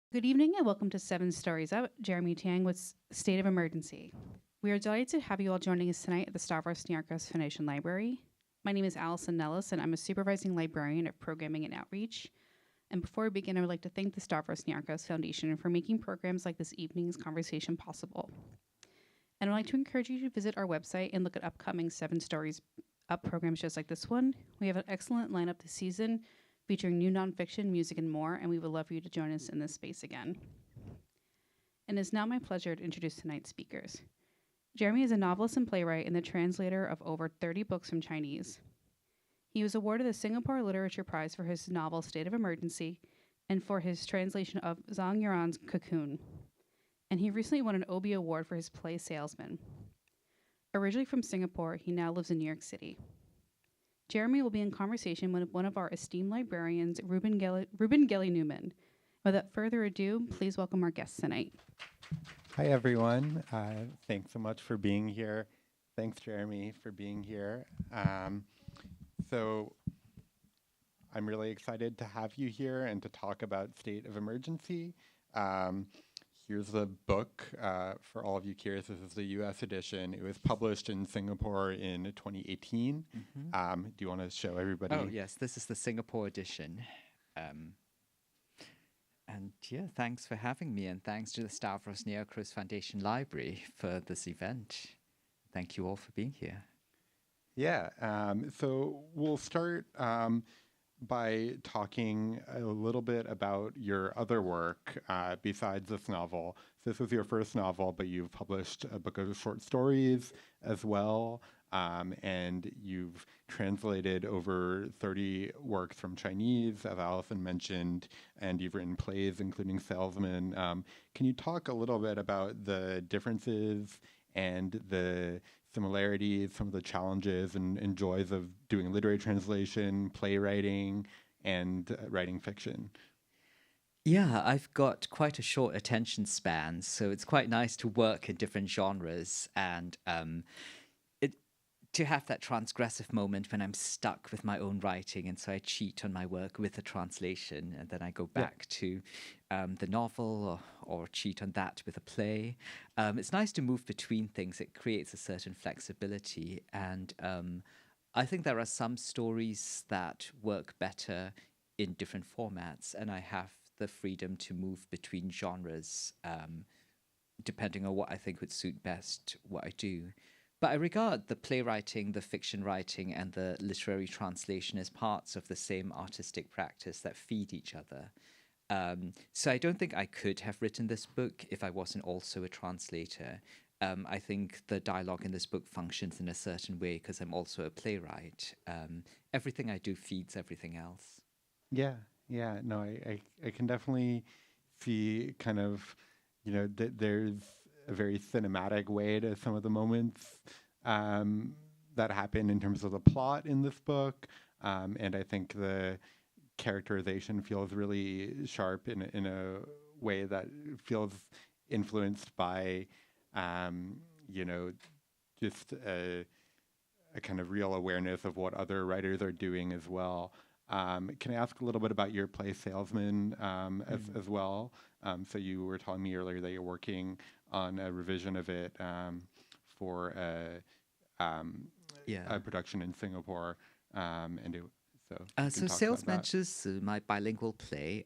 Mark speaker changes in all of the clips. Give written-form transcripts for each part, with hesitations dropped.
Speaker 1: Good evening and welcome to Seven Stories Up. Jeremy Tiang with State of Emergency. We are delighted to have you all joining us tonight at the Stavros Niarchos Foundation Library. My name is Allison Nellis and I'm a supervising librarian of programming and outreach. And before we begin, I would like to thank the Stavros Niarchos Foundation for making programs like this evening's conversation possible. And I'd like to encourage you to visit our website and look at upcoming Seven Stories Up programs just like this one. We have an excellent lineup this season featuring new nonfiction, music, and more, and we would love for you to join us in this space again. And it's now my pleasure to introduce tonight's speakers. Jeremy is a novelist and playwright and the translator of over 30 books from Chinese. He was awarded the Singapore Literature Prize for his novel State of Emergency and for his translation of Zhang Yueran's Cocoon. And he recently won an Obie Award for his play Salesman. Originally from Singapore, he now lives in New York City. Jeremy will be in conversation with one of our esteemed librarians, Ruben Gelly Newman. Without further ado, please welcome our guests tonight.
Speaker 2: Hi, everyone. Thanks so much for being here. Thanks, Jeremy, for being here. So I'm really excited to have you here and to talk about State of Emergency. Here's the book for all of you curious. This is the US edition. It was published in Singapore in 2018. Do you want to show everybody?
Speaker 3: Oh, yes, this is the Singapore edition. And yeah, thanks for having me, and thanks to the Stavros Niarchos Foundation Library for this event. Thank you all for being here.
Speaker 2: Yeah, so we'll start by talking a little bit about your other work besides this novel. So this was your first novel, but you've published a book of short stories as well, and you've translated over 30 works from Chinese, as Allison mentioned, and you've written plays, including Salesman. Can you talk a little bit about the differences and the similarities, some of the challenges and joys of doing literary translation, playwriting, and writing fiction?
Speaker 3: Yeah, I've got quite a short attention span, so it's quite nice to work in different genres and to have that transgressive moment when I'm stuck with my own writing, and so I cheat on my work with a translation, and then I go back to the novel or cheat on that with a play. It's nice to move between things. It creates a certain flexibility, and I think there are some stories that work better in different formats, and I have the freedom to move between genres depending on what I think would suit best what I do. But I regard the playwriting, the fiction writing, and the literary translation as parts of the same artistic practice that feed each other. So I don't think I could have written this book if I wasn't also a translator. I think the dialogue in this book functions in a certain way because I'm also a playwright. Everything I do feeds everything else.
Speaker 2: Yeah, no, I can definitely see kind of, there's a very cinematic way to some of the moments that happen in terms of the plot in this book. And I think the characterization feels really sharp in a way that feels influenced by, just a kind of real awareness of what other writers are doing as well. Can I ask a little bit about your play Salesman as well? So you were telling me earlier that you're working on a revision of it for a production in Singapore,
Speaker 3: so Salesman之死, my bilingual play,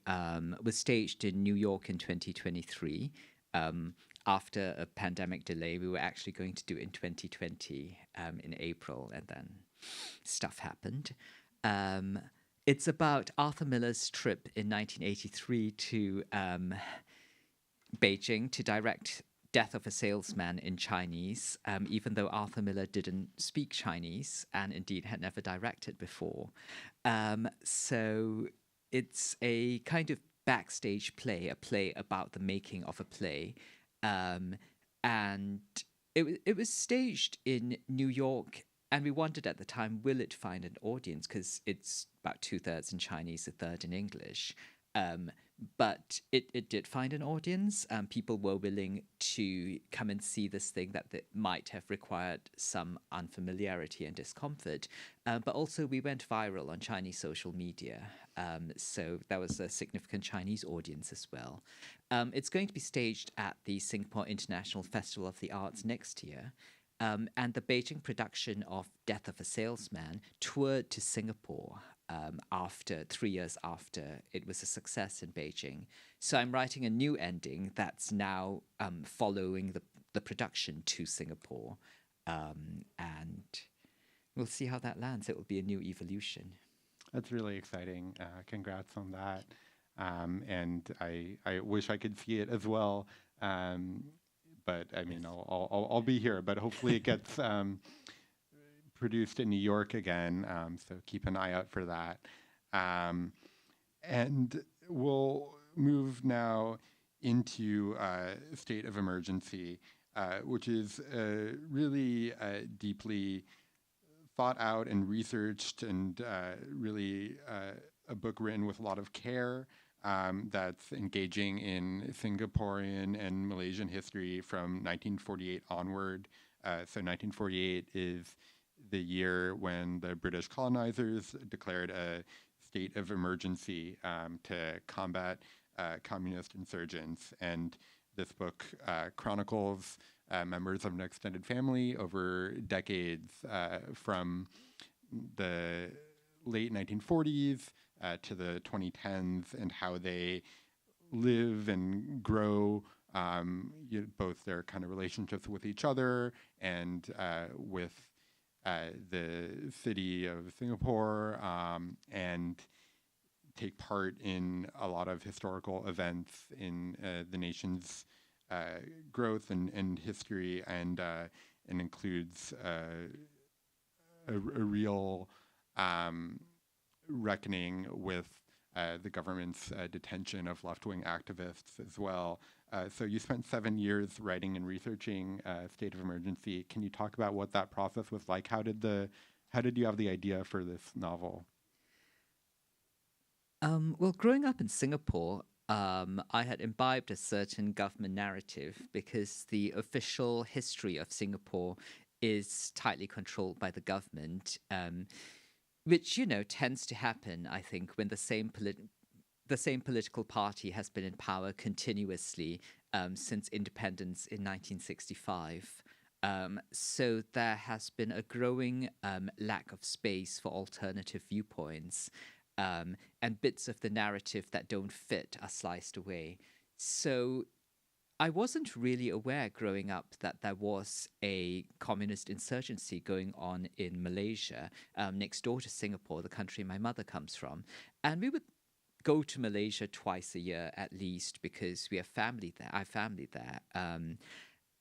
Speaker 3: was staged in New York in 2023. After a pandemic delay, we were actually going to do it in 2020 in April, and then stuff happened. It's about Arthur Miller's trip in 1983 to Beijing to direct Death of a Salesman in Chinese, even though Arthur Miller didn't speak Chinese and indeed had never directed before. So it's a kind of backstage play, a play about the making of a play. And it was staged in New York, and we wondered at the time, will it find an audience? Because it's about 2/3 in Chinese, 1/3 in English. but it did find an audience. People were willing to come and see this thing that might have required some unfamiliarity and discomfort. But also, we went viral on Chinese social media. So there was a significant Chinese audience as well. It's going to be staged at the Singapore International Festival of the Arts next year. And the Beijing production of Death of a Salesman toured to Singapore after 3 years after it was a success in Beijing. So I'm writing a new ending that's now following the production to Singapore. And we'll see how that lands. It will be a new evolution.
Speaker 2: That's really exciting. Congrats on that. And I wish I could see it as well. But I mean, I'll be here. But hopefully it gets produced in New York again. So keep an eye out for that. And we'll move now into state of emergency, which is really deeply thought out and researched, and really a book written with a lot of care. That's engaging in Singaporean and Malaysian history from 1948 onward. So 1948 is the year when the British colonizers declared a state of emergency to combat communist insurgents. And this book chronicles members of an extended family over decades from the late 1940s to the 2010s, and how they live and grow, both their kind of relationships with each other and with the city of Singapore, and take part in a lot of historical events in the nation's growth and history, and includes a real reckoning with the government's detention of left-wing activists as well. So you spent 7 years writing and researching State of Emergency. Can you talk about what that process was like? How did you have the idea for this novel?
Speaker 3: Well, growing up in Singapore, I had imbibed a certain government narrative because the official history of Singapore is tightly controlled by the government, which, tends to happen, I think, when the same political party has been in power continuously since independence in 1965. So there has been a growing lack of space for alternative viewpoints, and bits of the narrative that don't fit are sliced away. So I wasn't really aware growing up that there was a communist insurgency going on in Malaysia, next door to Singapore, the country my mother comes from. And we would go to Malaysia twice a year at least because we have family there. I have family there.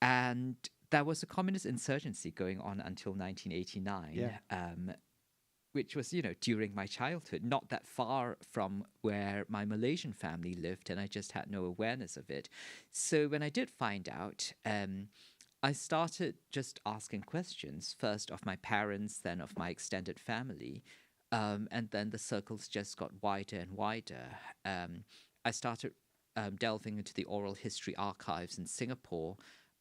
Speaker 3: And there was a communist insurgency going on until 1989. Which was, during my childhood, not that far from where my Malaysian family lived, and I just had no awareness of it. So when I did find out, I started just asking questions, first of my parents, then of my extended family, and then the circles just got wider and wider. I started delving into the oral history archives in Singapore.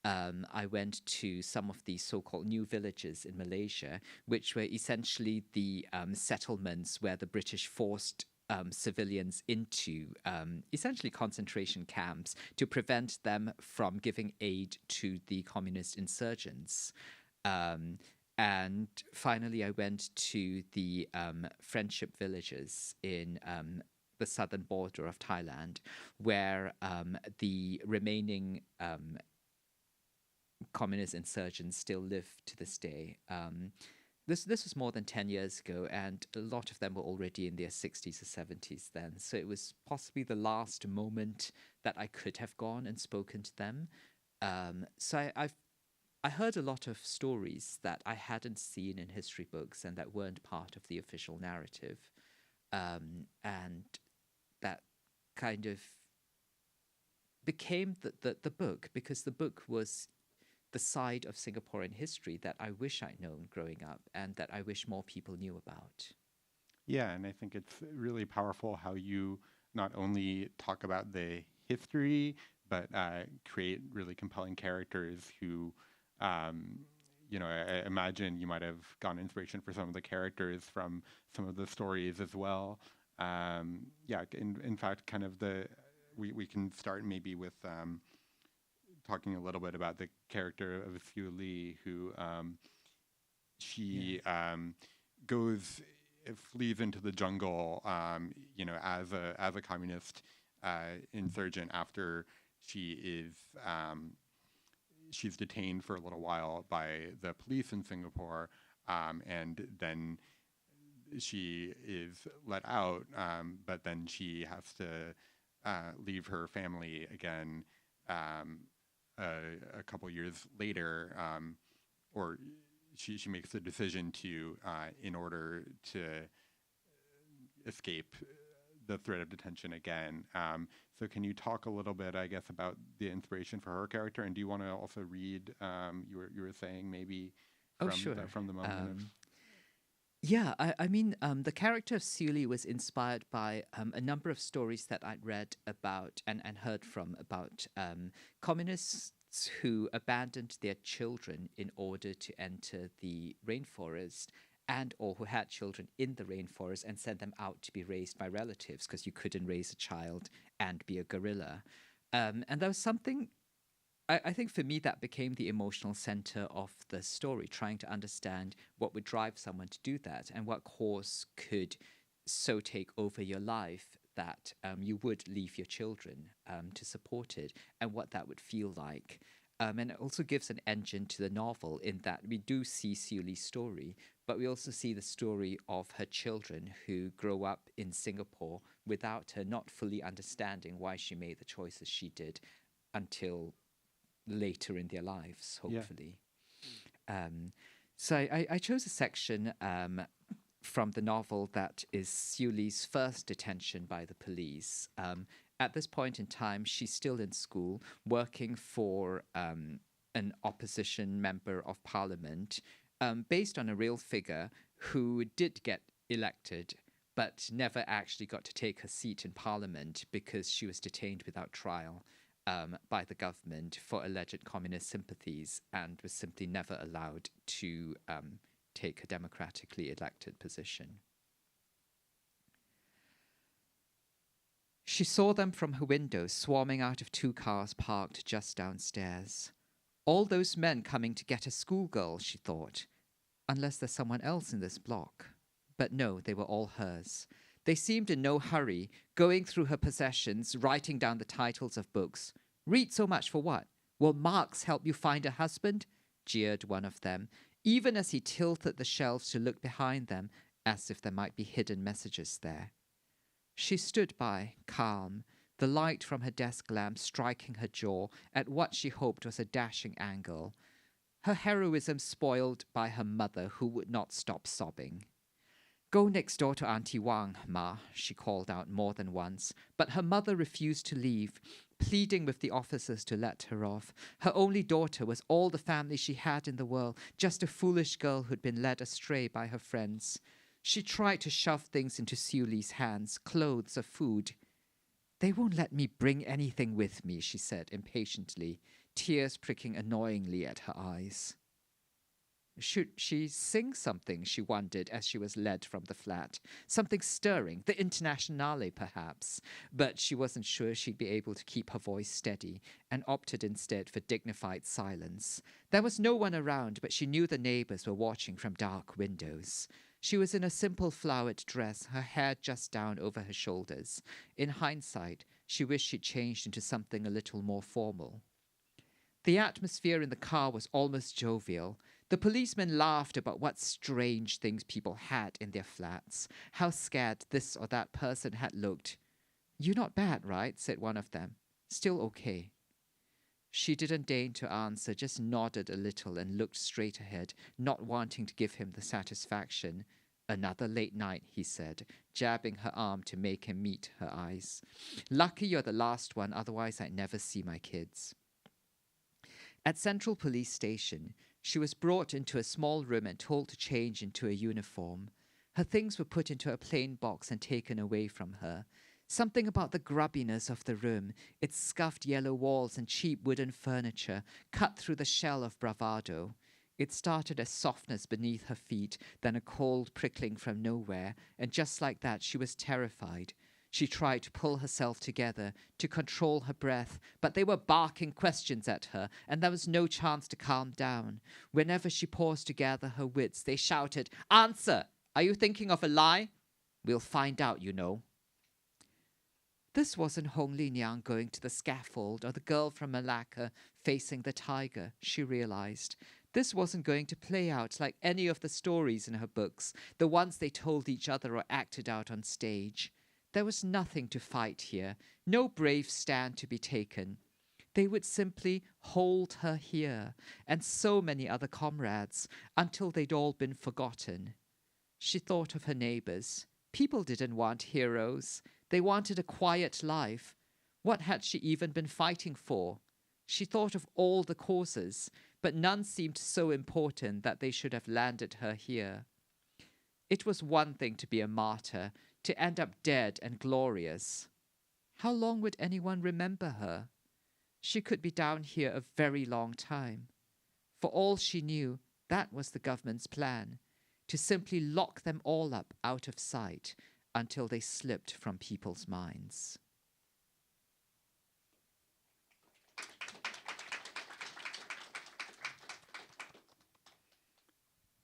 Speaker 3: I went to some of these so-called new villages in Malaysia, which were essentially the settlements where the British forced civilians into essentially concentration camps to prevent them from giving aid to the communist insurgents. And finally, I went to the friendship villages in the southern border of Thailand, where the remaining communist insurgents still live to this day. This was more than 10 years ago, and a lot of them were already in their 60s or 70s then. So it was possibly the last moment that I could have gone and spoken to them. So I heard a lot of stories that I hadn't seen in history books and that weren't part of the official narrative. And that kind of became the book, because the book was the side of Singaporean history that I wish I'd known growing up and that I wish more people knew about.
Speaker 2: Yeah, and I think it's really powerful how you not only talk about the history, but create really compelling characters who, I imagine you might have gotten inspiration for some of the characters from some of the stories as well. In fact, kind of we can start maybe with talking a little bit about the character of Siew Li, who she flees into the jungle, as a communist insurgent after she's detained for a little while by the police in Singapore, and then she is let out, but then she has to leave her family again a couple years later, or she makes the decision to, in order to escape the threat of detention again. So can you talk a little bit, I guess, about the inspiration for her character? And do you want to also read, you were saying maybe from the moment
Speaker 3: the character of Siew Li was inspired by a number of stories that I'd read about and heard from about communists who abandoned their children in order to enter the rainforest, and or who had children in the rainforest and sent them out to be raised by relatives, because you couldn't raise a child and be a guerrilla. And there was something, I think for me, that became the emotional center of the story, trying to understand what would drive someone to do that and what cause could so take over your life that you would leave your children to support it, and what that would feel like. And it also gives an engine to the novel in that we do see Siew Li's story, but we also see the story of her children who grow up in Singapore without her, not fully understanding why she made the choices she did until later in their lives, hopefully. So I chose a section from the novel that is Siew Li's first detention by the police. At this point in time, she's still in school, working for an opposition member of parliament, based on a real figure who did get elected, but never actually got to take her seat in parliament because she was detained without trial by the government for alleged communist sympathies, and was simply never allowed to take a democratically elected position. She saw them from her window, swarming out of 2 cars parked just downstairs. All those men coming to get a schoolgirl, she thought, unless there's someone else in this block. But no, they were all hers. They seemed in no hurry, going through her possessions, writing down the titles of books. Read so much for what? Will Marx help you find a husband? Jeered one of them, even as he tilted the shelves to look behind them, as if there might be hidden messages there. She stood by, calm, the light from her desk lamp striking her jaw at what she hoped was a dashing angle. Her heroism spoiled by her mother, who would not stop sobbing. Go next door to Auntie Wang, Ma, she called out more than once, but her mother refused to leave, pleading with the officers to let her off. Her only daughter was all the family she had in the world, just a foolish girl who'd been led astray by her friends. She tried to shove things into Siew Li's hands, clothes or food. They won't let me bring anything with me, she said impatiently, tears pricking annoyingly at her eyes. Should she sing something, she wondered as she was led from the flat. Something stirring, the Internationale perhaps. But she wasn't sure she'd be able to keep her voice steady, and opted instead for dignified silence. There was no one around, but she knew the neighbors were watching from dark windows. She was in a simple flowered dress, her hair just down over her shoulders. In hindsight, she wished she'd changed into something a little more formal. The atmosphere in the car was almost jovial. The policemen laughed about what strange things people had in their flats, how scared this or that person had looked. "You're not bad, right?" said one of them. "Still okay." She didn't deign to answer, just nodded a little and looked straight ahead, not wanting to give him the satisfaction. "Another late night," he said, jabbing her arm to make him meet her eyes. "Lucky you're the last one, otherwise I'd never see my kids." At Central Police Station, she was brought into a small room and told to change into a uniform. Her things were put into a plain box and taken away from her. Something about the grubbiness of the room, its scuffed yellow walls and cheap wooden furniture, cut through the shell of bravado. It started as softness beneath her feet, then a cold prickling from nowhere, and just like that she was terrified. She tried to pull herself together, to control her breath, but they were barking questions at her, and there was no chance to calm down. Whenever she paused to gather her wits, they shouted, "Answer! Are you thinking of a lie? We'll find out, you know." This wasn't Hong Li Niang going to the scaffold or the girl from Malacca facing the tiger, she realized. This wasn't going to play out like any of the stories in her books, the ones they told each other or acted out on stage. There was nothing to fight here, no brave stand to be taken. They would simply hold her here, and so many other comrades, until they'd all been forgotten. She thought of her neighbors. People didn't want heroes. They wanted a quiet life. What had she even been fighting for? She thought of all the causes, but none seemed so important that they should have landed her here. It was one thing to be a martyr, to end up dead and glorious. How long would anyone remember her? She could be down here a very long time. For all she knew, that was the government's plan, to simply lock them all up out of sight until they slipped from people's minds.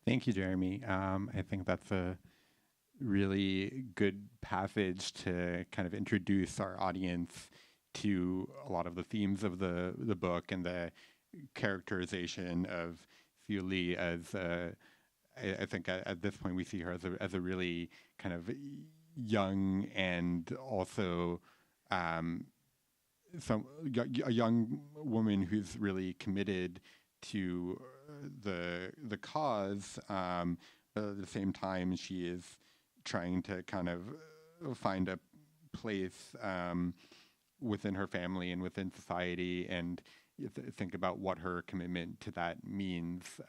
Speaker 2: Thank you, Jeremy. I think that's a really good passage to kind of introduce our audience to a lot of the themes of the book and the characterization of Siew Li as I think at this point we see her as a really kind of young and also a young woman who's really committed to the cause, but at the same time she is trying to kind of find a place within her family and within society, and think about what her commitment to that means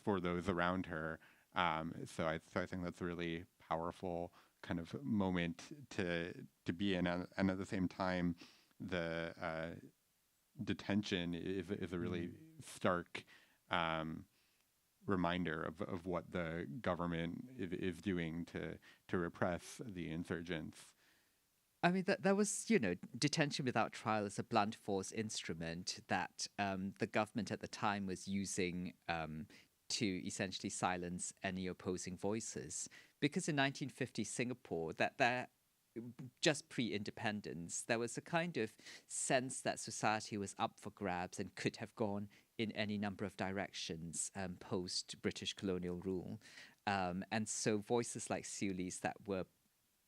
Speaker 2: for those around her. So I think that's a really powerful kind of moment to be in, and at the same time, the detention is a really stark reminder of what the government is doing to repress the insurgents.
Speaker 3: I mean, that was, detention without trial is a blunt force instrument that the government at the time was using to essentially silence any opposing voices. Because in 1950 Singapore, that just pre-independence, there was a kind of sense that society was up for grabs and could have gone in any number of directions post-British colonial rule. And so voices like Siew Li's that were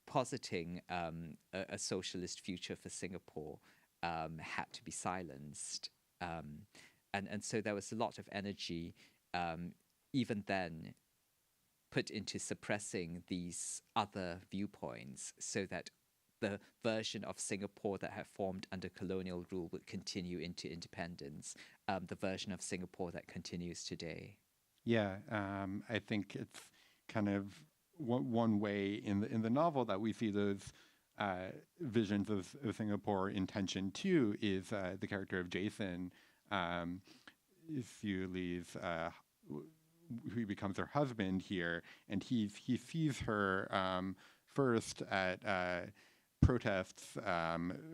Speaker 3: positing a socialist future for Singapore had to be silenced. And so there was a lot of energy, even then, put into suppressing these other viewpoints so that the version of Singapore that had formed under colonial rule would continue into independence, the version of Singapore that continues today.
Speaker 2: Yeah, I think it's kind of one way in the novel that we see those visions of Singapore in tension too is the character of Jason, Siew Li's who becomes her husband here, and he sees her first at protests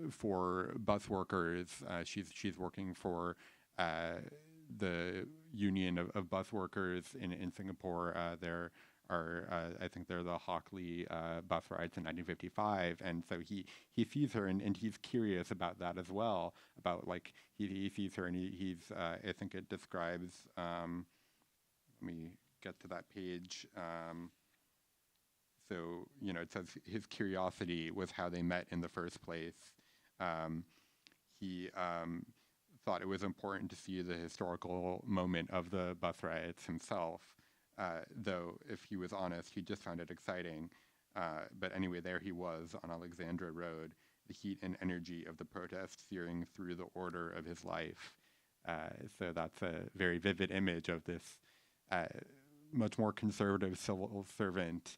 Speaker 2: for bus workers. She's working for the union of bus workers in Singapore. There are I think they're the Hockley bus rides in 1955, and so he sees her and he's curious about that as well. About like he sees her and he's I think it describes. Let me get to that page. So, it says his curiosity was how they met in the first place. He thought it was important to see the historical moment of the bus riots himself, though, if he was honest, he just found it exciting. But anyway, there he was on Alexandra Road, the heat and energy of the protest searing through the order of his life. So that's a very vivid image of this much more conservative civil servant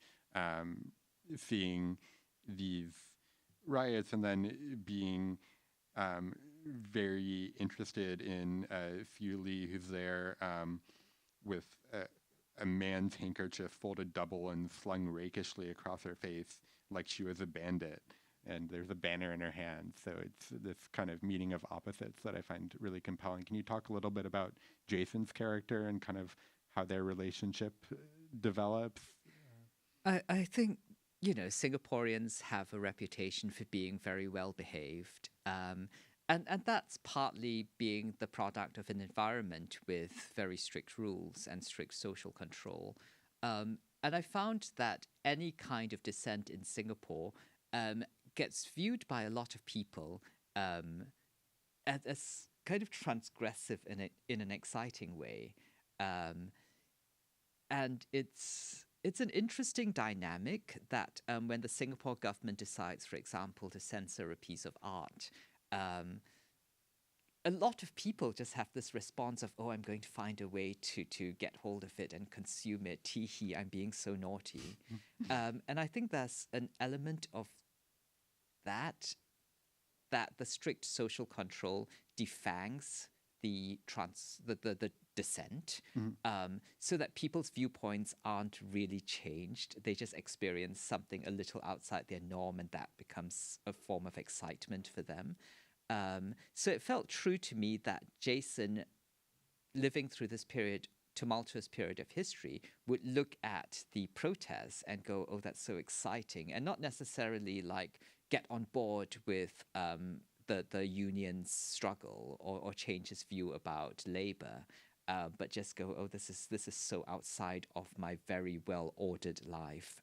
Speaker 2: seeing these riots, and then being very interested in Siew Li, who's there with a man's handkerchief folded double and slung rakishly across her face like she was a bandit. And there's a banner in her hand. So it's this kind of meeting of opposites that I find really compelling. Can you talk a little bit about Jason's character and kind of how their relationship develops?
Speaker 3: I think, you know, Singaporeans have a reputation for being very well behaved. And that's partly being the product of an environment with very strict rules and strict social control. And I found that any kind of dissent in Singapore gets viewed by a lot of people as kind of transgressive in an exciting way. And it's an interesting dynamic that when the Singapore government decides, for example, to censor a piece of art, a lot of people just have this response of, oh, I'm going to find a way to get hold of it and consume it. Tee hee, I'm being so naughty. And I think there's an element of that the strict social control defangs the dissent, so that people's viewpoints aren't really changed. They just experience something a little outside their norm, and that becomes a form of excitement for them. So it felt true to me that Jason, living through this tumultuous period of history, would look at the protests and go, oh, that's so exciting, and not necessarily like get on board with the union's struggle or change his view about labor, but just go, oh, this is so outside of my very well ordered life,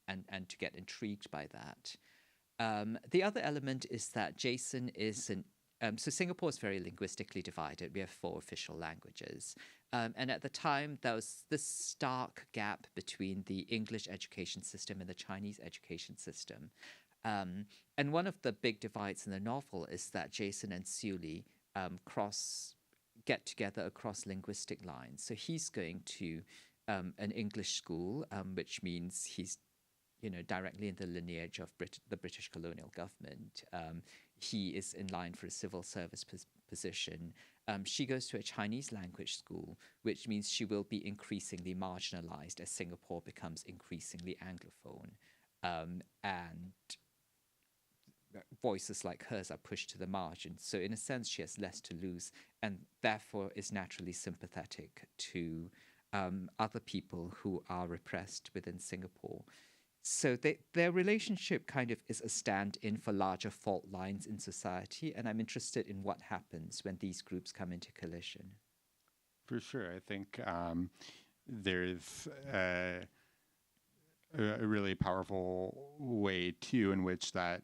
Speaker 3: and to get intrigued by that. The other element is that Jason is so Singapore is very linguistically divided. We have 4 official languages. And at the time, there was this stark gap between the English education system and the Chinese education system. And one of the big divides in the novel is that Jason and Siew Li get together across linguistic lines. So he's going to an English school, which means he's, you know, directly in the lineage of the British colonial government. He is in line for a civil service position. She goes to a Chinese language school, which means she will be increasingly marginalized as Singapore becomes increasingly Anglophone. And voices like hers are pushed to the margin. So in a sense, she has less to lose, and therefore is naturally sympathetic to other people who are repressed within Singapore. So their relationship kind of is a stand-in for larger fault lines in society, and I'm interested in what happens when these groups come into collision.
Speaker 2: For sure. I think there's a really powerful way, too, in which that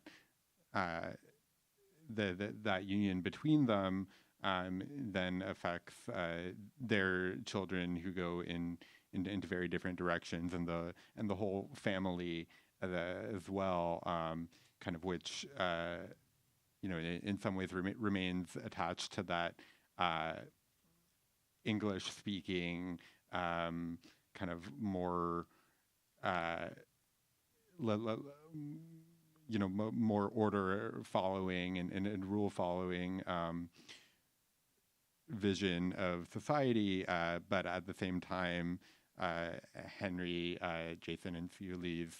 Speaker 2: that union between them then affects their children who go into very different directions, and the whole family as well, kind of which you know, in some ways remains attached to that English speaking kind of more you know, more order following and rule following vision of society, but at the same time, Henry, Jason and Siew Li's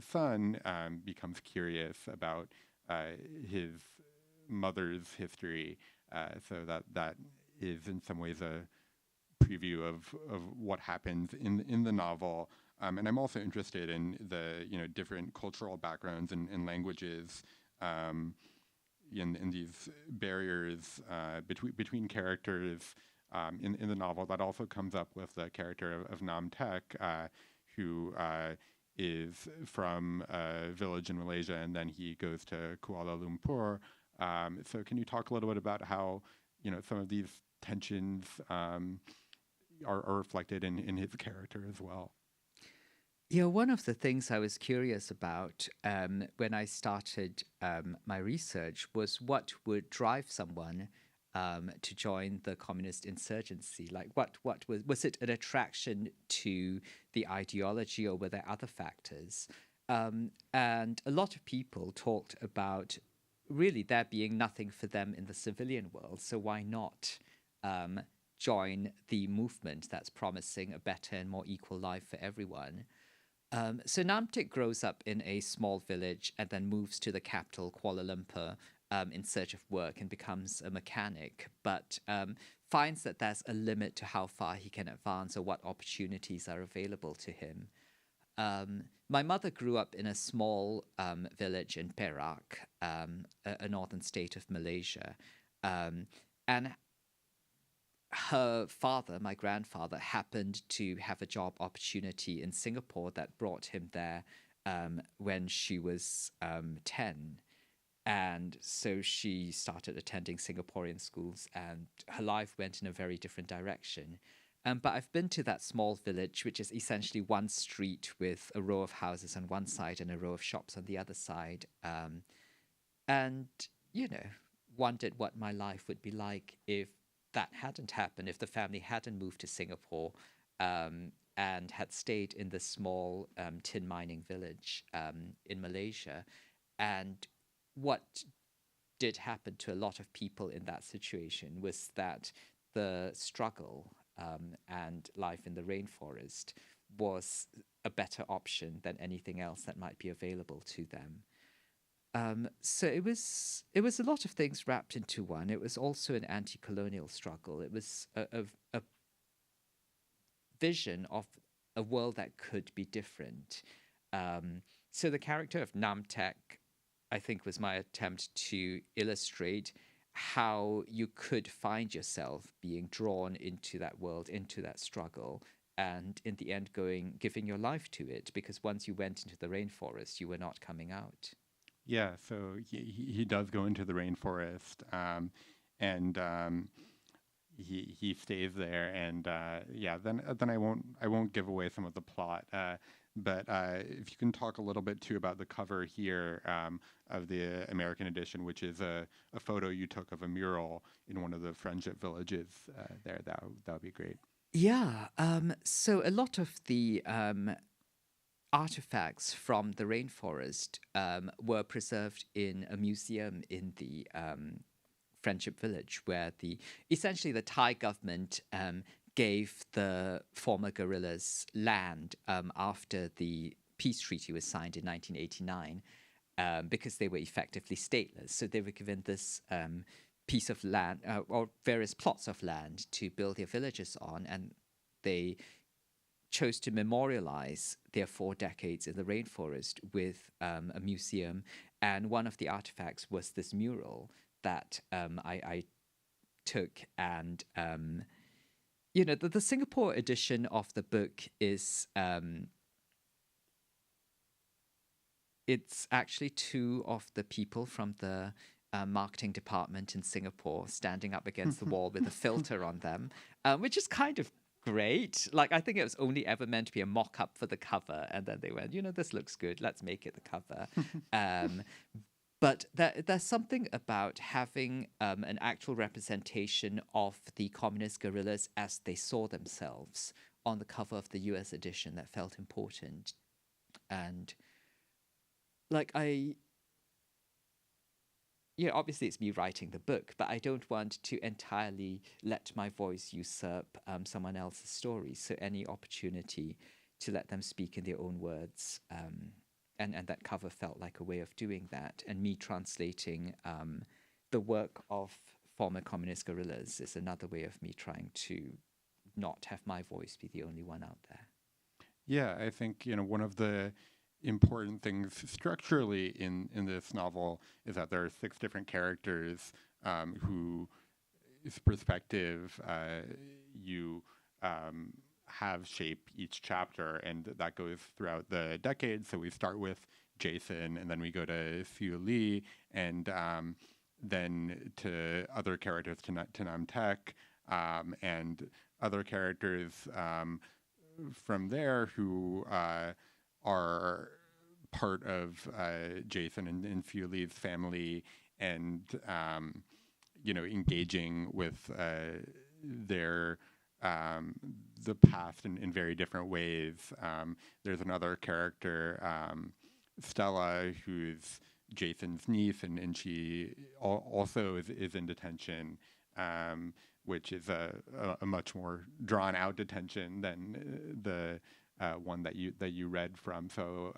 Speaker 2: son, becomes curious about his mother's history, so that is in some ways a preview of what happens in the novel. And I'm also interested in the, you know, different cultural backgrounds and languages, in these barriers between characters in the novel. That also comes up with the character of Nam Tek, who is from a village in Malaysia, and then he goes to Kuala Lumpur. So can you talk a little bit about how, you know, some of these tensions are reflected in his character as well?
Speaker 3: Yeah, one of the things I was curious about when I started my research was what would drive someone to join the communist insurgency. Like, what was it an attraction to the ideology, or were there other factors? And a lot of people talked about really there being nothing for them in the civilian world. So why not join the movement that's promising a better and more equal life for everyone? So Namtik grows up in a small village and then moves to the capital, Kuala Lumpur, in search of work and becomes a mechanic, but finds that there's a limit to how far he can advance or what opportunities are available to him. My mother grew up in a small village in Perak, a northern state of Malaysia. And her father, my grandfather, happened to have a job opportunity in Singapore that brought him there when she was 10. And so she started attending Singaporean schools, and her life went in a very different direction. But I've been to that small village, which is essentially one street with a row of houses on one side and a row of shops on the other side. And, wondered what my life would be like if that hadn't happened, if the family hadn't moved to Singapore and had stayed in this small tin mining village in Malaysia. And what did happen to a lot of people in that situation was that the struggle and life in the rainforest was a better option than anything else that might be available to them. So it was a lot of things wrapped into one. It was also an anti-colonial struggle. It was a vision of a world that could be different. So the character of Namtek, I think, was my attempt to illustrate how you could find yourself being drawn into that world, into that struggle, and in the end giving your life to it, because once you went into the rainforest, you were not coming out.
Speaker 2: Yeah, so he does go into the rainforest, and he stays there, and then I won't give away some of the plot. But if you can talk a little bit too about the cover here of the American edition, which is a photo you took of a mural in one of the friendship villages there, that would be great.
Speaker 3: Yeah. So a lot of the artifacts from the rainforest were preserved in a museum in the friendship village, where essentially the Thai government gave the former guerrillas land after the peace treaty was signed in 1989, because they were effectively stateless. So they were given this piece of land or various plots of land to build their villages on, and they chose to memorialize their 4 decades in the rainforest with a museum. And one of the artifacts was this mural that I took, and the Singapore edition of the book is it's actually 2 of the people from the marketing department in Singapore standing up against the wall with a filter on them, which is kind of great. Like, I think it was only ever meant to be a mock-up for the cover, and then they went, this looks good, let's make it the cover. But there's something about having an actual representation of the communist guerrillas as they saw themselves on the cover of the US edition that felt important. And obviously it's me writing the book, but I don't want to entirely let my voice usurp someone else's story. So any opportunity to let them speak in their own words, and that cover felt like a way of doing that. And me translating the work of former communist guerrillas is another way of me trying to not have my voice be the only one out there.
Speaker 2: Yeah, I think, one of the important things structurally in this novel is that there are 6 different characters whose perspective you have shaped each chapter, and that goes throughout the decades. So we start with Jason, and then we go to Siew Li, and then to other characters, to Namtek, and other characters from there who are part of Jason and Siew Li's family, and engaging with their the past in very different ways. There's another character, Stella, who's Jason's niece, and she also is in detention, which is a much more drawn out detention than the one that you read from. So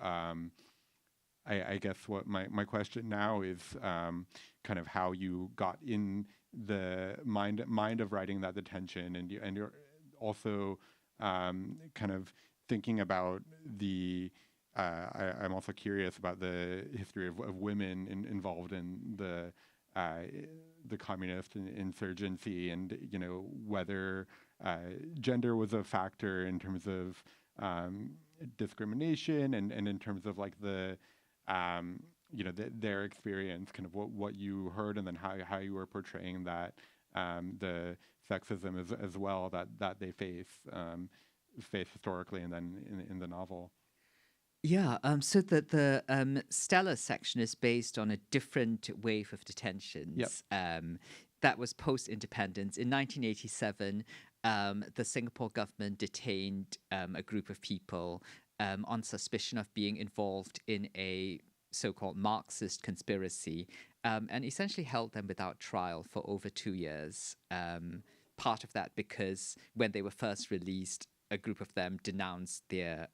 Speaker 2: I guess what my question now is kind of how you got in the mind of writing that detention, and you're also kind of thinking about the. I'm also curious about the history of women involved in the communist insurgency, and whether gender was a factor in terms of discrimination, and in terms of like the their experience, kind of what you heard, and then how you were portraying that the sexism as well that they face historically, and then in the novel.
Speaker 3: Yeah, so the Stella section is based on a different wave of detentions. That was post-independence. In 1987, the Singapore government detained a group of people on suspicion of being involved in a so-called Marxist conspiracy, and essentially held them without trial for over 2 years. Part of that because when they were first released, a group of them denounced their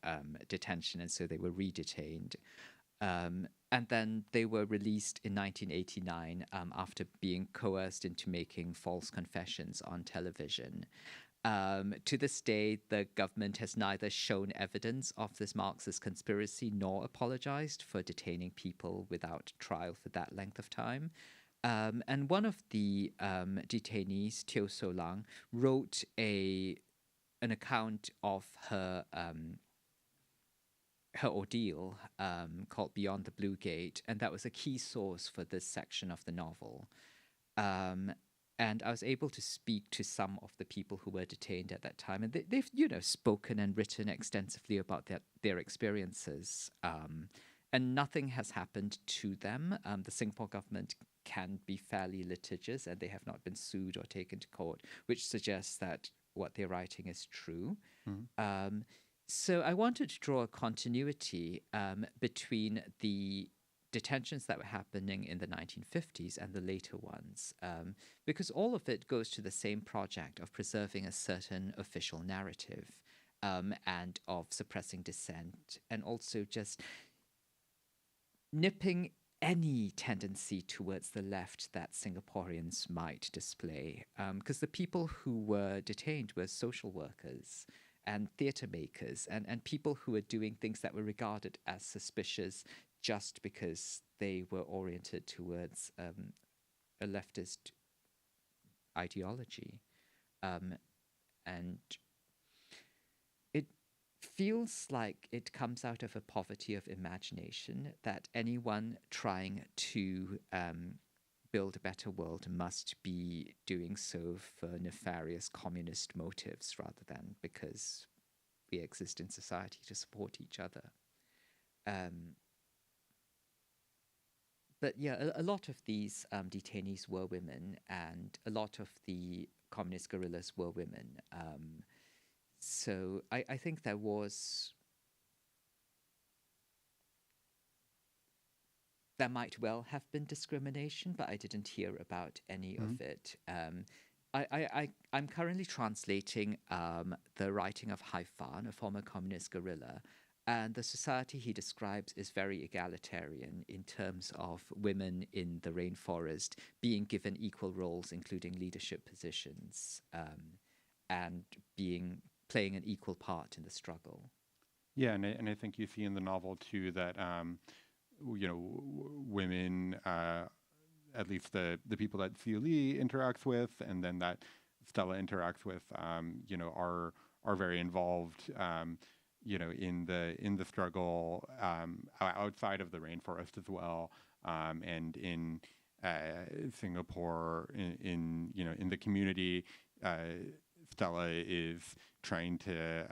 Speaker 3: detention, and so they were re-detained. And then they were released in 1989 after being coerced into making false confessions on television. To this day, the government has neither shown evidence of this Marxist conspiracy nor apologized for detaining people without trial for that length of time. And one of the detainees, Teo So Lang, wrote an account of her ordeal called Beyond the Blue Gate, and that was a key source for this section of the novel. And I was able to speak to some of the people who were detained at that time, and they've spoken and written extensively about their experiences. And nothing has happened to them. The Singapore government can be fairly litigious, and they have not been sued or taken to court, which suggests that what they're writing is true. So I wanted to draw a continuity between the detentions that were happening in the 1950s and the later ones, because all of it goes to the same project of preserving a certain official narrative and of suppressing dissent, and also just nipping any tendency towards the left that Singaporeans might display. Because the people who were detained were social workers and theatre makers, and people who were doing things that were regarded as suspicious just because they were oriented towards a leftist ideology. And it feels like it comes out of a poverty of imagination that anyone trying to build a better world must be doing so for nefarious communist motives rather than because we exist in society to support each other. But yeah, a lot of these detainees were women, and a lot of the communist guerrillas were women. So I think there might well have been discrimination, but I didn't hear about any of it. I'm currently translating the writing of Hai Fan, a former communist guerrilla, and the society he describes is very egalitarian in terms of women in the rainforest being given equal roles, including leadership positions, and playing an equal part in the struggle.
Speaker 2: Yeah, and I think you see in the novel too that women, at least the people that Siew Li interacts with, and then that Stella interacts with, are very involved. In the struggle outside of the rainforest as well, and in Singapore, in the community, Stella is trying to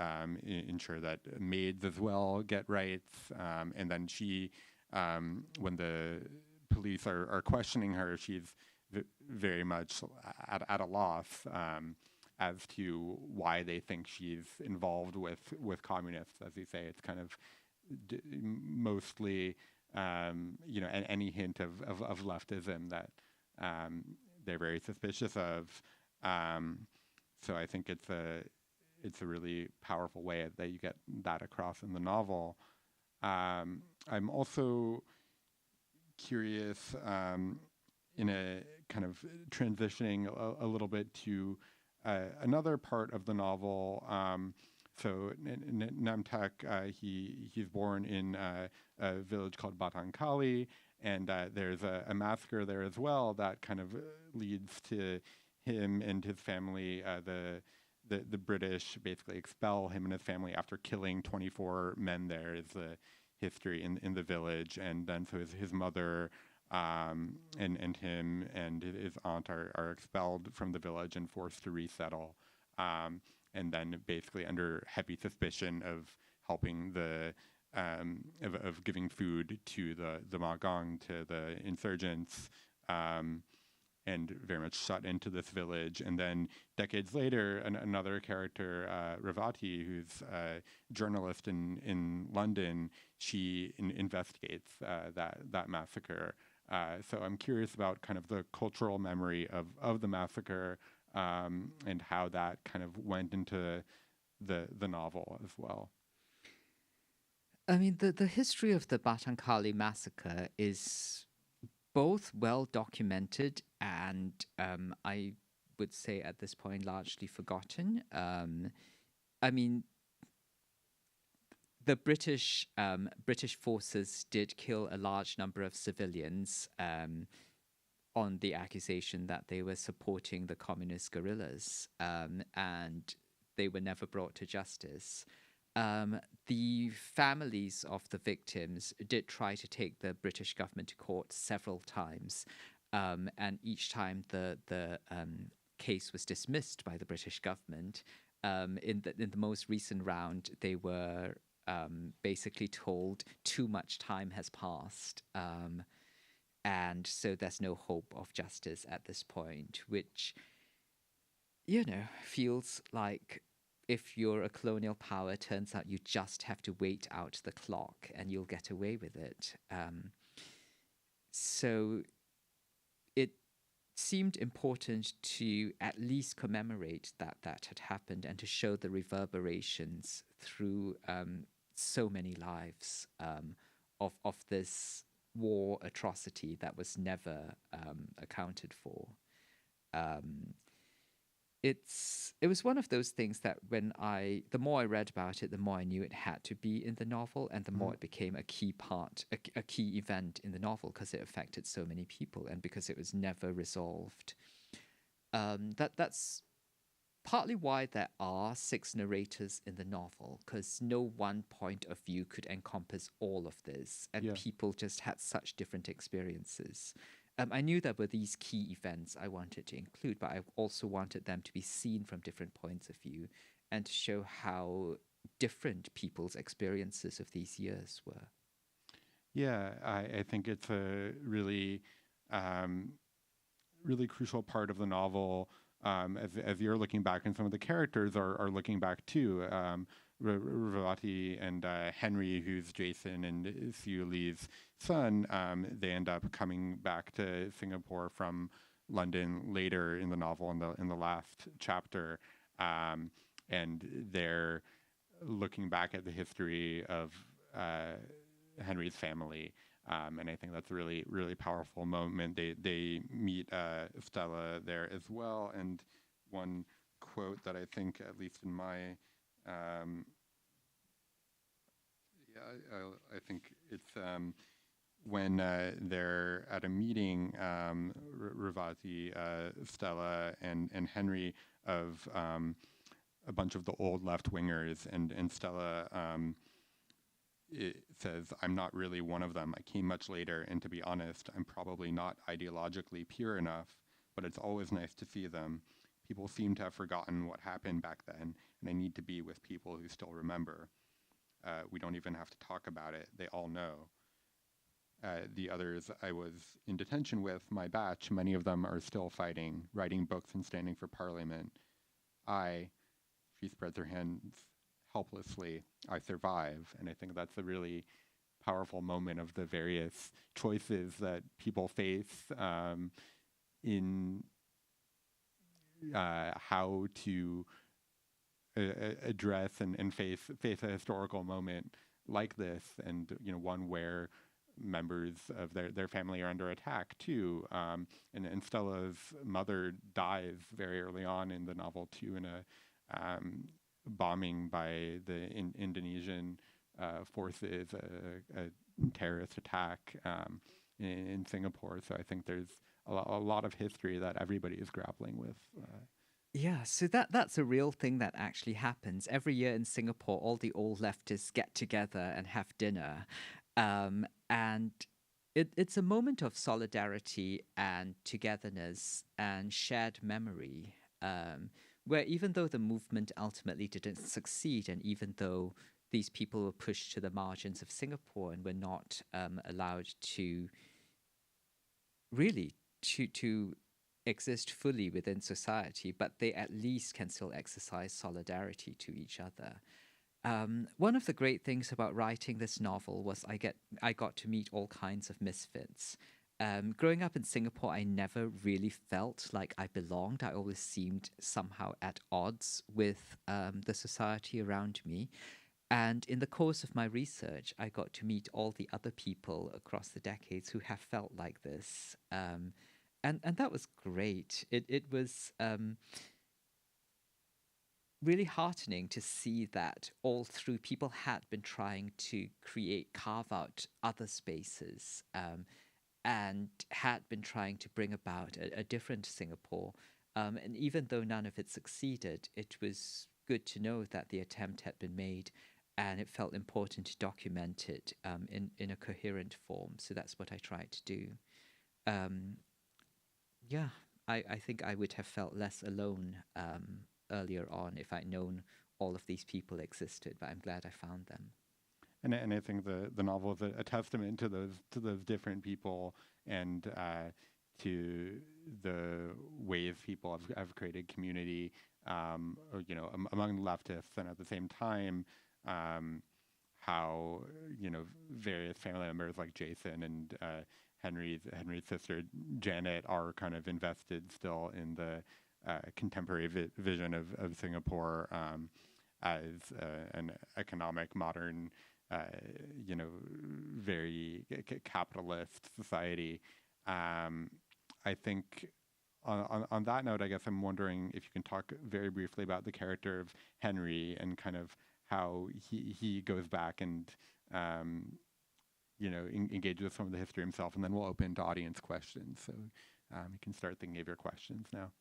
Speaker 2: ensure that maids as well get rights, and then she, when the police are questioning her, she's very much at a loss as to why they think she's involved with communists. As you say, it's kind of mostly any hint of leftism that they're very suspicious of. So I think it's a really powerful way that you get that across in the novel. I'm also curious, in a kind of transitioning a little bit to another part of the novel. So Namtak, he's born in a village called Batangkali, and there's a massacre there as well that kind of leads to him and his family. The British basically expel him and his family after killing 24 men. There is the history in the village, and then so his mother and him and his aunt are expelled from the village and forced to resettle, and then basically under heavy suspicion of helping of giving food to the Magong, to the insurgents, and very much shut into this village. And then decades later, another character, Ravati, who's a journalist in London, she investigates that massacre. So I'm curious about kind of the cultural memory of the massacre, and how that kind of went into the novel as well.
Speaker 3: I mean, the history of the Batangkali massacre is both well documented and, I would say at this point, largely forgotten. I mean, the British forces did kill a large number of civilians on the accusation that they were supporting the communist guerrillas, and they were never brought to justice. The families of the victims did try to take the British government to court several times, and each time the case was dismissed by the British government. In the most recent round, they were basically told too much time has passed, and so there's no hope of justice at this point, which, feels like if you're a colonial power, it turns out you just have to wait out the clock and you'll get away with it. So it seemed important to at least commemorate that had happened and to show the reverberations through so many lives of this war atrocity that was never accounted for. It was one of those things that the more I read about it, the more I knew it had to be in the novel, and the more it became a key part, a key event in the novel, because it affected so many people and because it was never resolved. That's partly why there are 6 narrators in the novel, because no one point of view could encompass all of this, and people just had such different experiences. I knew there were these key events I wanted to include, but I also wanted them to be seen from different points of view and to show how different people's experiences of these years were.
Speaker 2: Yeah, I think it's a really, really crucial part of the novel, as you're looking back, and some of the characters are looking back too. Ravati and Henry, who's Jason and Siew Li's son, they end up coming back to Singapore from London later in the novel, in the last chapter, and they're looking back at the history of Henry's family, and I think that's a really, really powerful moment. They meet Stella there as well, and one quote that I think, at least in my I think it's when they're at a meeting, Ravati, Stella, and Henry, of a bunch of the old left-wingers, and Stella it says, "I'm not really one of them. I came much later, and to be honest, I'm probably not ideologically pure enough, but it's always nice to see them. People seem to have forgotten what happened back then, and I need to be with people who still remember. We don't even have to talk about it. They all know." The others I was in detention with, my batch, many of them are still fighting, writing books and standing for parliament. She spreads her hands helplessly, I survive. And I think that's a really powerful moment of the various choices that people face in how to address and face a historical moment like this, and one where members of their family are under attack too. And Stella's mother dies very early on in the novel too, in a bombing by the Indonesian forces, a terrorist attack in Singapore. So I think there's a lot of history that everybody is grappling with.
Speaker 3: Yeah, so that's a real thing that actually happens. Every year in Singapore, all the old leftists get together and have dinner. And it's a moment of solidarity and togetherness and shared memory, where even though the movement ultimately didn't succeed, and even though these people were pushed to the margins of Singapore and were not allowed to really to exist fully within society, but they at least can still exercise solidarity to each other. One of the great things about writing this novel was I got to meet all kinds of misfits. Growing up in Singapore, I never really felt like I belonged. I always seemed somehow at odds with the society around me. And in the course of my research, I got to meet all the other people across the decades who have felt like this. And that was great. It was really heartening to see that all through people had been trying to carve out other spaces, and had been trying to bring about a different Singapore. And even though none of it succeeded, it was good to know that the attempt had been made, and it felt important to document it in a coherent form. So that's what I tried to do. Yeah, I think I would have felt less alone earlier on if I'd known all of these people existed, but I'm glad I found them.
Speaker 2: And I think the novel is a testament to those different people, and to the ways people have created community, among leftists, and at the same time, how various family members like Jason and Henry's sister Janet are kind of invested still in the contemporary vision of Singapore as an economic, modern, very capitalist society. I think on that note, I guess I'm wondering if you can talk very briefly about the character of Henry and kind of how he goes back and engage with some of the history himself, and then we'll open to audience questions. So you can start thinking of your questions now.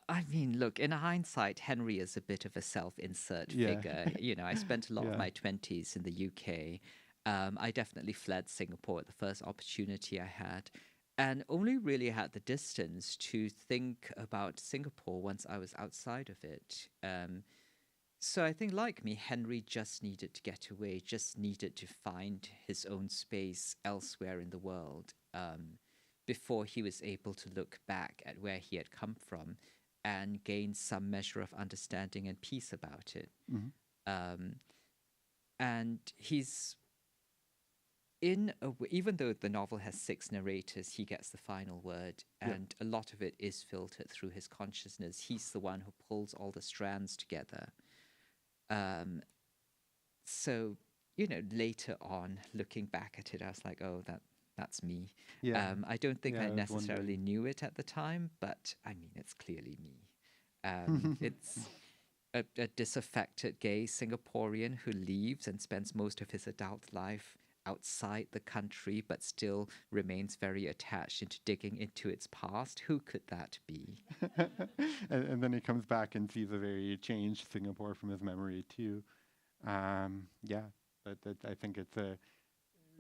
Speaker 3: I mean, look, in hindsight, Henry is a bit of a self-insert figure. I spent a lot of my 20s in the UK. I definitely fled Singapore at the first opportunity I had, and only really had the distance to think about Singapore once I was outside of it. So I think, like me, Henry just needed to get away, just needed to find his own space elsewhere in the world, before he was able to look back at where he had come from and gain some measure of understanding and peace about it.
Speaker 2: Mm-hmm.
Speaker 3: And he's even though the novel has 6 narrators, he gets the final word, and a lot of it is filtered through his consciousness. He's the one who pulls all the strands together. So, later on, looking back at it, I was like, oh, that's me.
Speaker 2: Yeah.
Speaker 3: I don't think I
Speaker 2: was
Speaker 3: necessarily
Speaker 2: wondering.
Speaker 3: knew it at the time, but I mean, it's clearly me. It's a disaffected gay Singaporean who leaves and spends most of his adult life outside the country, but still remains very attached into digging into its past. Who could that be?
Speaker 2: and then he comes back and sees a very changed Singapore from his memory too. I think it's a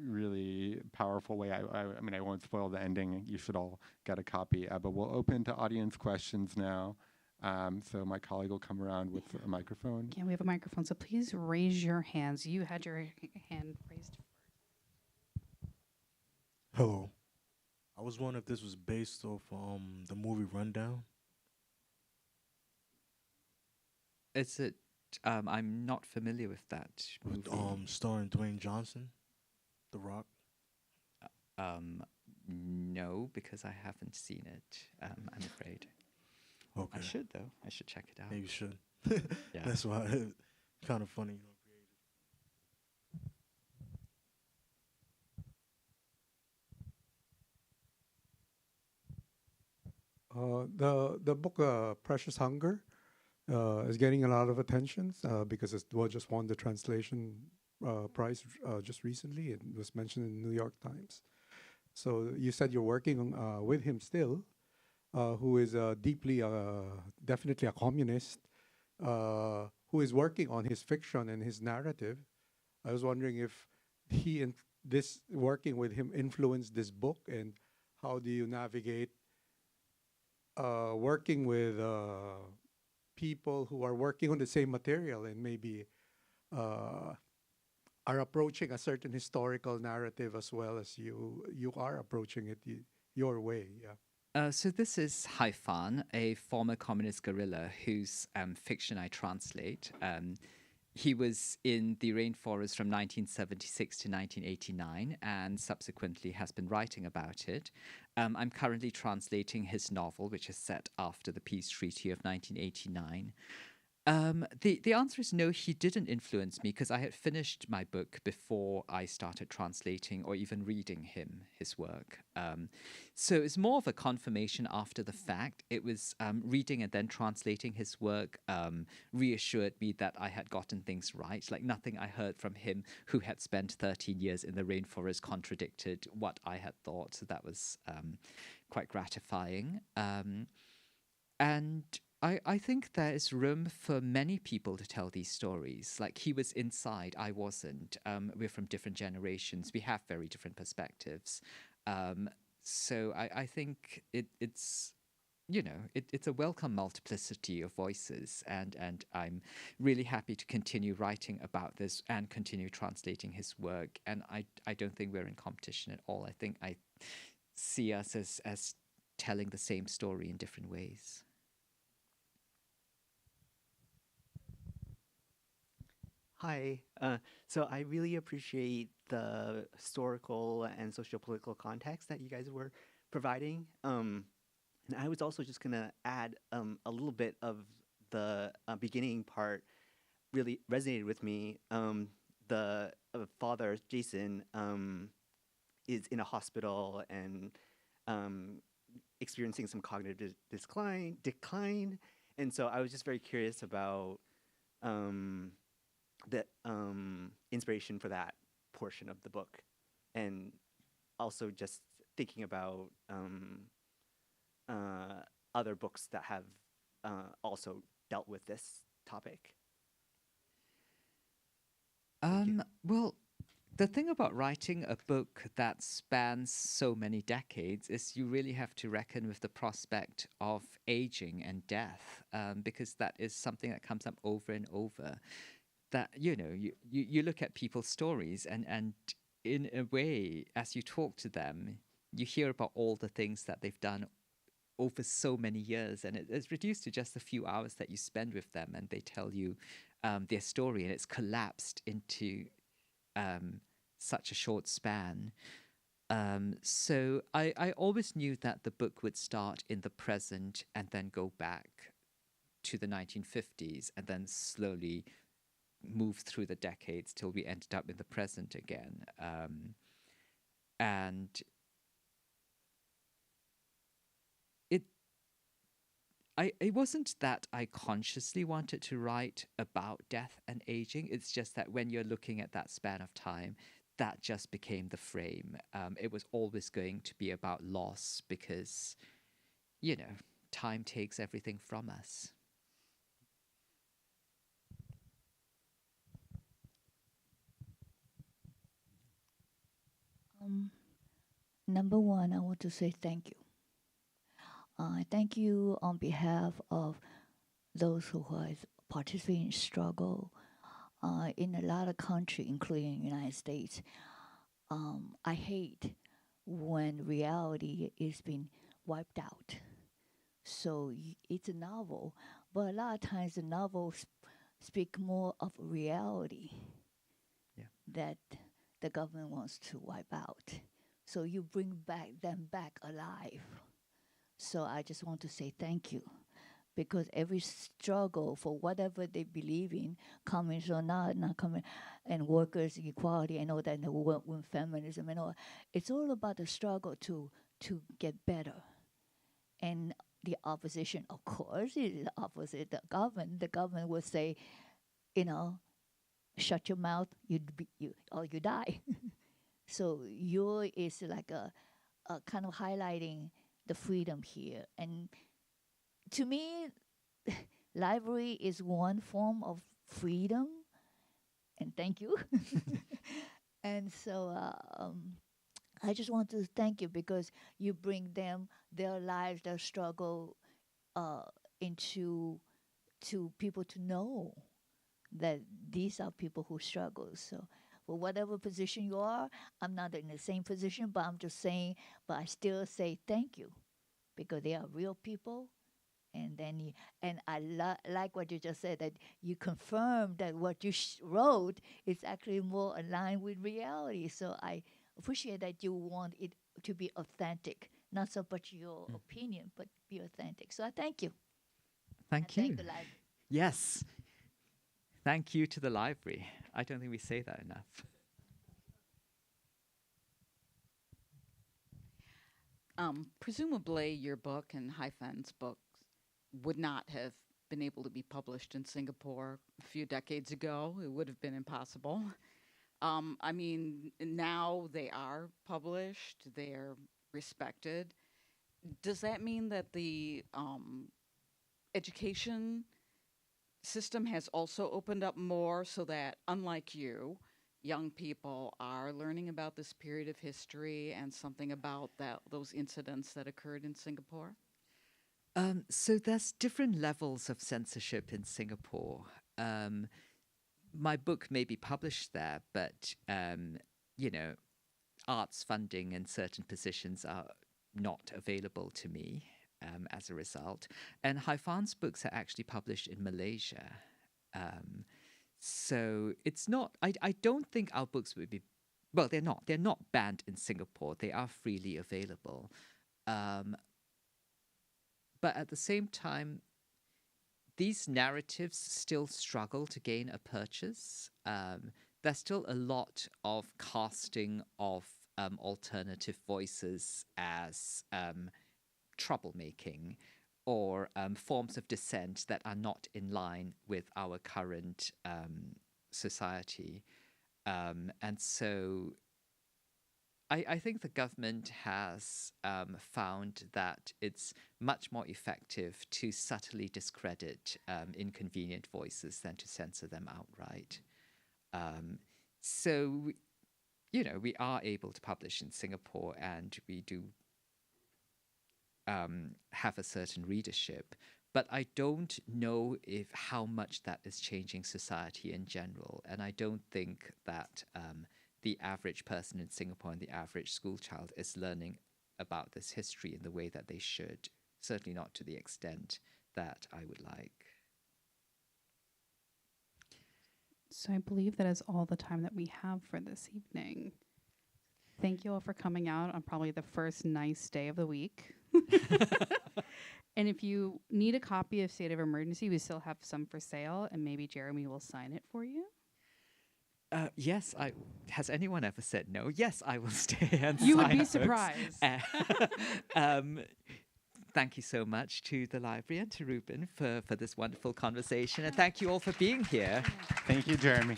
Speaker 2: really powerful way. I mean, I won't spoil the ending. You should all get a copy. But we'll open to audience questions now. So my colleague will come around with a microphone.
Speaker 1: Yeah, we have a microphone, so please raise your hands. You had your hand raised.
Speaker 4: Hello. I was wondering if this was based off the movie Rundown.
Speaker 3: Is it? I'm not familiar with that movie.
Speaker 4: With starring Dwayne Johnson. The Rock?
Speaker 3: No, because I haven't seen it. I'm afraid.
Speaker 4: Okay.
Speaker 3: I should though. I should check it out.
Speaker 4: Yeah, you should.
Speaker 3: Yeah.
Speaker 4: That's why it's kind of funny.
Speaker 5: The book Precious Hunger is getting a lot of attention because it just won the translation prize just recently. It was mentioned in the New York Times. So you said you're working with him still, who is deeply, definitely a communist, who is working on his fiction and his narrative. I was wondering if he and this working with him influenced this book, and how do you navigate working with people who are working on the same material and maybe are approaching a certain historical narrative as well as you are approaching it your way. Yeah.
Speaker 3: So this is Haifan, a former communist guerrilla whose fiction I translate. He was in the rainforest from 1976 to 1989 and subsequently has been writing about it. I'm currently translating his novel, which is set after the peace treaty of 1989. The answer is no, he didn't influence me because I had finished my book before I started translating or even reading his work. So it's more of a confirmation after the fact. It was reading and then translating his work reassured me that I had gotten things right. Like nothing I heard from him, who had spent 13 years in the rainforest, contradicted what I had thought. So that was quite gratifying. And I think there is room for many people to tell these stories. Like he was inside, I wasn't. We're from different generations. We have very different perspectives. So I think it's it's a welcome multiplicity of voices, and I'm really happy to continue writing about this and continue translating his work. And I don't think we're in competition at all. I think I see us as telling the same story in different ways.
Speaker 6: Hi. So I really appreciate the historical and sociopolitical context that you guys were providing. And I was also just going to add a little bit of the beginning part really resonated with me. The father, Jason, is in a hospital and experiencing some cognitive decline. And so I was just very curious about the inspiration for that portion of the book, and also just thinking about other books that have also dealt with this topic.
Speaker 3: Well, the thing about writing a book that spans so many decades is you really have to reckon with the prospect of aging and death, because that is something that comes up over and over. That you look at people's stories, and in a way, as you talk to them, you hear about all the things that they've done over so many years, and it's reduced to just a few hours that you spend with them, and they tell you their story, and it's collapsed into such a short span. So I always knew that the book would start in the present and then go back to the 1950s and then slowly move through the decades till we ended up in the present again. And it wasn't that I consciously wanted to write about death and aging. It's just that when you're looking at that span of time, that just became the frame. It was always going to be about loss because, time takes everything from us.
Speaker 7: Number one, I want to say thank you. Thank you on behalf of those who has participated in struggle in a lot of countries, including the United States. I hate when reality is being wiped out. So it's a novel, but a lot of times the novels speak more of reality.
Speaker 3: Yeah.
Speaker 7: That the government wants to wipe out. So you bring them back alive. So I just want to say thank you, because every struggle for whatever they believe in, communist or not communist, and workers' equality and all that, and women feminism and all, it's all about the struggle to get better. And the opposition, of course, is the opposite. The government would say, shut your mouth, or you die. So your is like a kind of highlighting the freedom here. And to me, library is one form of freedom. And thank you. And so I just want to thank you, because you bring them, their lives, their struggle into to people to know that these are people who struggle. So for whatever position you are, I'm not in the same position, but I'm just saying, but I still say thank you, because they are real people. And then I like what you just said, that you confirmed that what you wrote is actually more aligned with reality. So I appreciate that you want it to be authentic, not so much your opinion, but be authentic. So I thank you.
Speaker 3: Thank you.
Speaker 7: Thank the library.
Speaker 3: Yes. Thank you to the library. I don't think we say that enough.
Speaker 8: Presumably, your book and Haifen's book would not have been able to be published in Singapore a few decades ago. It would have been impossible. I mean, now they are published, they're respected. Does that mean that the education system has also opened up more, so that, unlike you, young people are learning about this period of history and something about those incidents that occurred in Singapore?
Speaker 3: So there's different levels of censorship in Singapore. My book may be published there, but arts funding and certain positions are not available to me as a result. And Haifan's books are actually published in Malaysia. So it's not, I don't think our books would be, well, they're not banned in Singapore. They are freely available. But at the same time, these narratives still struggle to gain a purchase. There's still a lot of casting of alternative voices as troublemaking or forms of dissent that are not in line with our current society. And so I think the government has found that it's much more effective to subtly discredit inconvenient voices than to censor them outright. So, we are able to publish in Singapore, and we do have a certain readership. But I don't know how much that is changing society in general. And I don't think that the average person in Singapore and the average school child is learning about this history in the way that they should. Certainly not to the extent that I would like.
Speaker 1: So I believe that is all the time that we have for this evening. Thank you all for coming out on probably the first nice day of the week. And if you need a copy of State of Emergency, we still have some for sale, and maybe Jeremy will sign it for you.
Speaker 3: Yes, has anyone ever said no? Yes, I will stay and
Speaker 1: You would
Speaker 3: sign
Speaker 1: be
Speaker 3: books.
Speaker 1: surprised.
Speaker 3: Thank you so much to the library and to Ruben for this wonderful conversation. And thank you all for being here.
Speaker 2: Thank you, Jeremy.